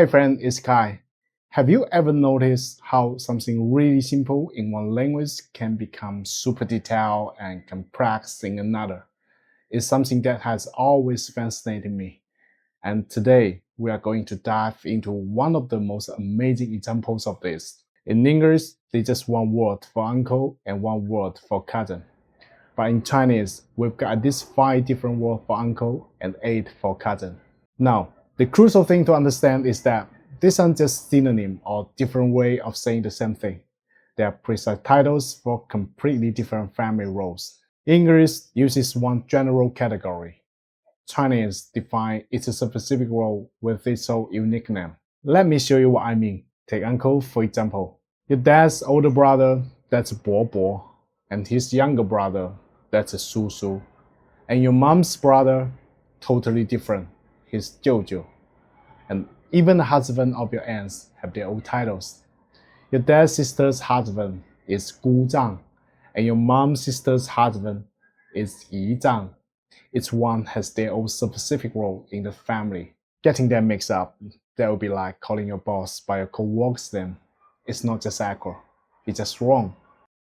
Hi friend, it's Kai. Have you ever noticed how something really simple in one language can become super detailed and complex in another? It's something that has always fascinated me. And today we are going to dive into one of the most amazing examples of this. In English, there's just one word for uncle and one word for cousin. But in Chinese, we've got these five different words for uncle and eight for cousin. Now, the crucial thing to understand is that these aren't just synonyms or different way of saying the same thing. They are precise titles for completely different family roles. English uses one general category. Chinese defines its specific role with its own unique name. Let me show you what I mean. Take uncle for example. Your dad's older brother, that's Bo Bo, and his younger brother, that's Su Su. And your mom's brother, totally different. He's Jojo. And even the husband of your aunts have their own titles. Your dad's sister's husband is Gu Zhang, and your mom's sister's husband is Yi Zhang. Each one has their own specific role in the family. Getting them mixed up, that would be like calling your boss by your co-worker's name. It's not just awkward, it's just wrong.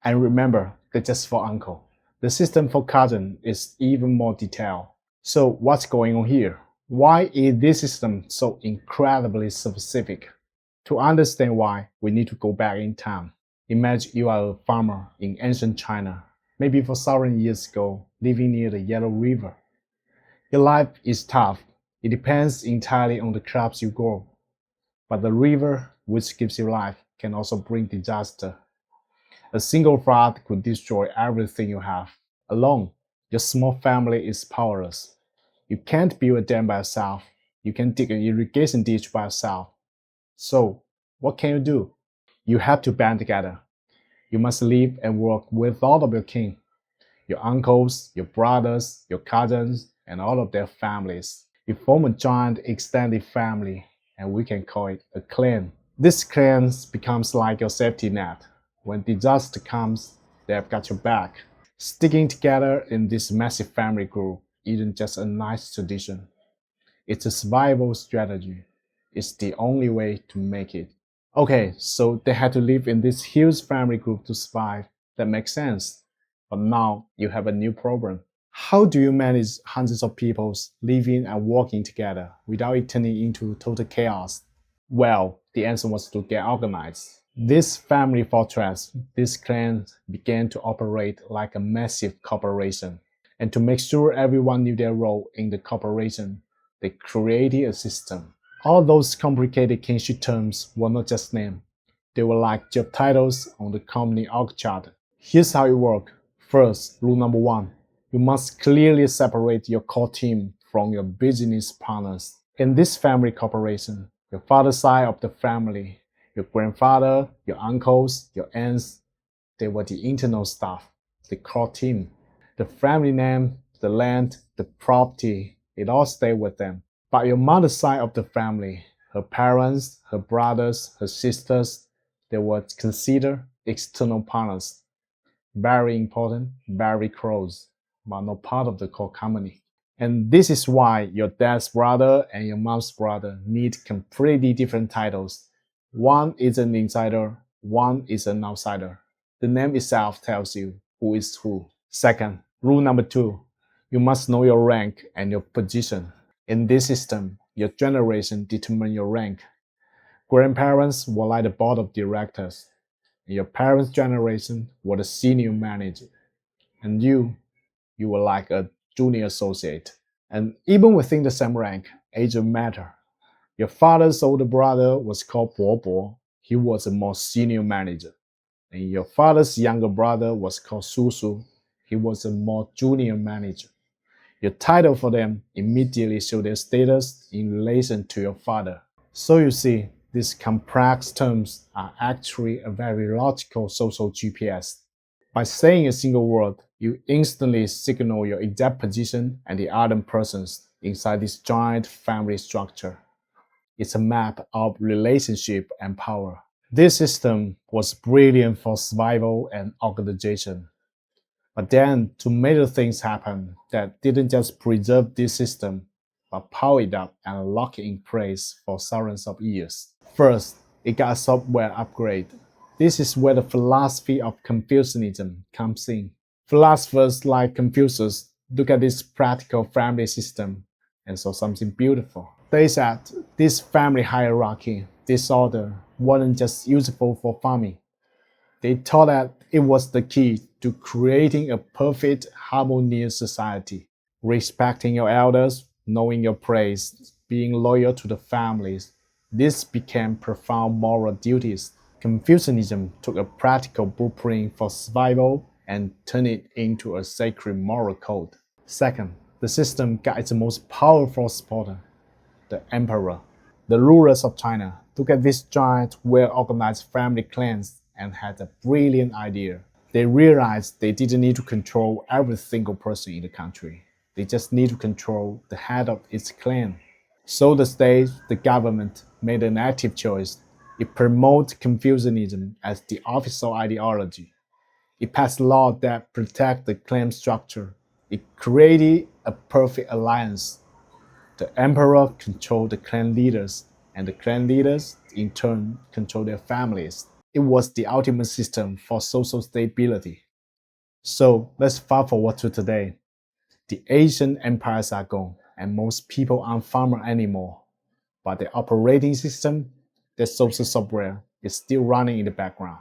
And remember, they're just for uncle. The system for cousin is even more detailed. So what's going on here? Why is this system so incredibly specific? To understand why, we need to go back in time. Imagine you are a farmer in ancient China, maybe 4,000 years ago, living near the Yellow River. Your life is tough. It depends entirely on the crops you grow. But the river, which gives you life, can also bring disaster. A single flood could destroy everything you have. Alone, your small family is powerless. You can't build a dam by yourself. You can't dig an irrigation ditch by yourself. So, what can you do? You have to band together. You must live and work with all of your kin, your uncles, your brothers, your cousins, and all of their families. You form a giant extended family, and we can call it a clan. This clan becomes like your safety net. When disaster comes, they have got your back. Sticking together in this massive family group isn't just a nice tradition. It's a survival strategy. It's the only way to make it. Okay, so they had to live in this huge family group to survive. That makes sense. But now you have a new problem. How do you manage hundreds of people living and working together without it turning into total chaos? Well, the answer was to get organized. This family fortress, this clan began to operate like a massive corporation. And to make sure everyone knew their role in the corporation, they created a system. All those complicated kinship terms were not just names. They were like job titles on the company org chart. Here's how it works. First, rule number one, you must clearly separate your core team from your business partners. In this family corporation, your father's side of the family, your grandfather, your uncles, your aunts, they were the internal staff, the core team. The family name, the land, the property, it all stayed with them. But your mother's side of the family, her parents, her brothers, her sisters, they were considered external partners. Very important, very close, but not part of the core company. And this is why your dad's brother and your mom's brother need completely different titles. One is an insider, one is an outsider. The name itself tells you who is who. Second, rule number two, you must know your rank and your position. In this system, your generation determines your rank. Grandparents were like the board of directors. In your parents' generation were the senior manager. And you were like a junior associate. And even within the same rank, age matter. Your father's older brother was called Bo Bo. He was a more senior manager. And your father's younger brother was called Su Su. He was a more junior manager. Your title for them immediately showed their status in relation to your father. So you see, these complex terms are actually a very logical social GPS. By saying a single word, you instantly signal your exact position and the other persons inside this giant family structure. It's a map of relationship and power. This system was brilliant for survival and organization. But then, two major things happened that didn't just preserve this system, but power it up and lock it in place for thousands of years. First, it got a software upgrade. This is where the philosophy of Confucianism comes in. Philosophers like Confucius look at this practical family system and saw something beautiful. They said this family hierarchy, this order, wasn't just useful for farming. They taught that it was the key to creating a perfect, harmonious society. Respecting your elders, knowing your place, being loyal to the families. This became profound moral duties. Confucianism took a practical blueprint for survival and turned it into a sacred moral code. Second, the system got its most powerful supporter, the emperor. The rulers of China looked at this giant, well-organized family clans and had a brilliant idea. They realized they didn't need to control every single person in the country. They just need to control the head of its clan. So the state, the government, made an active choice. It promoted Confucianism as the official ideology. It passed laws that protect the clan structure. It created a perfect alliance. The emperor controlled the clan leaders, and the clan leaders, in turn, controlled their families. It was the ultimate system for social stability. So let's fast forward to today. The ancient empires are gone, and most people aren't farmers anymore. But the operating system, the social software, is still running in the background.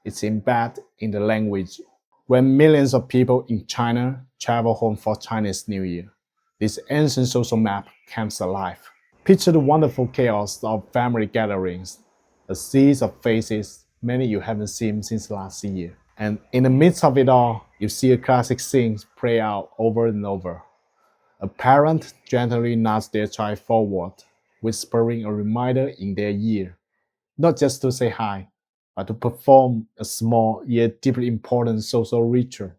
It's embedded in the language. When millions of people in China travel home for Chinese New Year, this ancient social map comes alive. Picture the wonderful chaos of family gatherings, a sea of faces many you haven't seen since last year. And in the midst of it all, you see a classic scene play out over and over. A parent gently nods their child forward, whispering a reminder in their ear, not just to say hi, but to perform a small yet deeply important social ritual,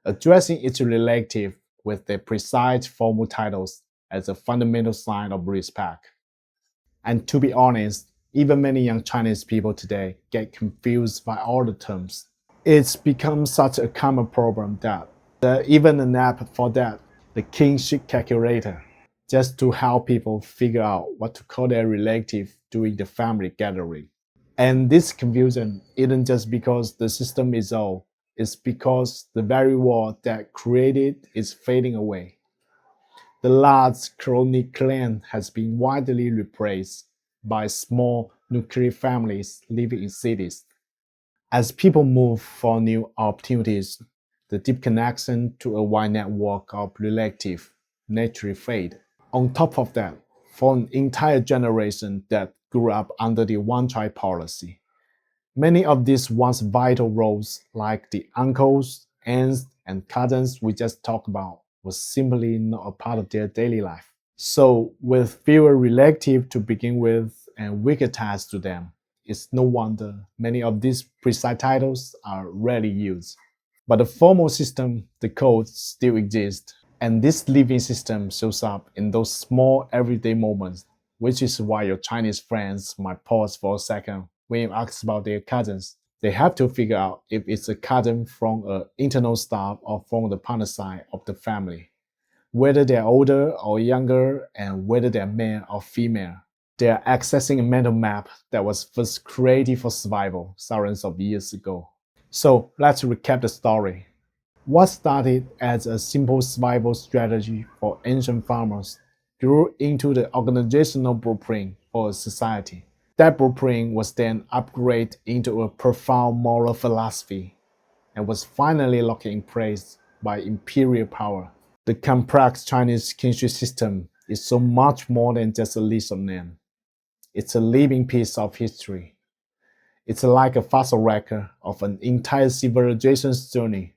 addressing each relative with their precise formal titles as a fundamental sign of respect. And to be honest, even many young Chinese people today get confused by all the terms. It's become such a common problem that there's even an app for that, the Kinship calculator, just to help people figure out what to call their relative during the family gathering. And this confusion isn't just because the system is old, it's because the very word that created it is fading away. The large chronic clan has been widely replaced by small nuclear families living in cities. As people move for new opportunities, the deep connection to a wide network of relatives naturally fade. On top of that, for an entire generation that grew up under the one-child policy, many of these once vital roles, like the uncles, aunts, and cousins we just talked about, was simply not a part of their daily life. So, with fewer relatives to begin with and weaker ties to them, it's no wonder many of these precise titles are rarely used. But the formal system, the code, still exists. And this living system shows up in those small everyday moments, which is why your Chinese friends might pause for a second when you ask about their cousins. They have to figure out if it's a cousin from an internal staff or from the partner side of the family, whether they're older or younger, and whether they're male or female. They are accessing a mental map that was first created for survival thousands of years ago. So let's recap the story. What started as a simple survival strategy for ancient farmers grew into the organizational blueprint for a society. That blueprint was then upgraded into a profound moral philosophy and was finally locked in place by imperial power. The complex Chinese kinship system is so much more than just a list of names. It's a living piece of history. It's like a fossil record of an entire civilization's journey,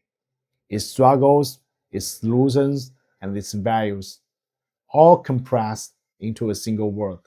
its struggles, its solutions, and its values, all compressed into a single word.